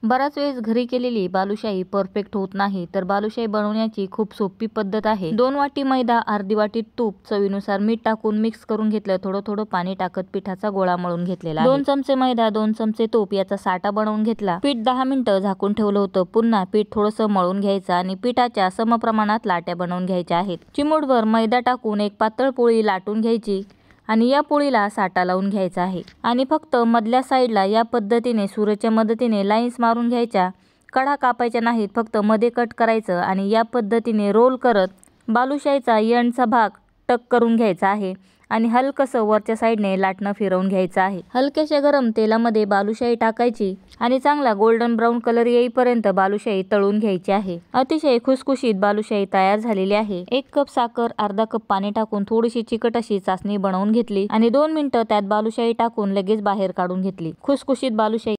बराच वेळेस घरी केलेली बालुशाही परफेक्ट होत नाही, तर बालुशाही बनवण्याची खूप सोपी पद्धत आहे। 2 वाटी मैदा, अर्धी वाटी तूप, चवीनुसार मीठ टाकून मिक्स करून घेतलं। थोडं थोडं पाणी टाकत पिठाचा गोळा मळून घेतलेला आहे। 2 चमचे मैदा, 2 चमचे तूप याचा साठा बनवून घेतला। पीठ 10 मिनिटं झाकून ठेवलं होतं। पुन्हा पीठ थोडंसं मळून घ्यायचं आणि पिठाच्या समप्रमाणात लाट्या बनवून घ्यायच्या आहेत। चिमूटभर मैदा टाकून एक पातळ पोळी लाटून घ्यायची आणि या पोळीला साठा लावून घ्यायचा आहे आणि फक्त मधल्या साईडला या पद्धतीने सुरेच्या मदतीने लाईन्स मारून घ्यायच्या। कडा कापायच्या नाहीत, फक्त मध्ये कट करायचं आणि या पद्धतीने रोल करत बालुशाहीचा एंडचा भाग टक करून घ्यायचा आहे आणि हलकसं वरच्या साईडने लाटणं फिरवून घ्यायचं आहे। हलक्याशा गरम तेलामध्ये बालुशाही टाकायची आणि चांगला गोल्डन ब्राऊन कलर येईपर्यंत बालुशाही तळून घ्यायची आहे। अतिशय खुसखुशीत बालुशाही तयार झालेली आहे। 1 कप साखर, अर्धा कप पाणी टाकून थोडीशी चिकट अशी चासणी बनवून घेतली आणि 2 मिनिटं त्यात बालुशाही टाकून लगेच बाहेर काढून घेतली। खुसखुशीत बालुशाही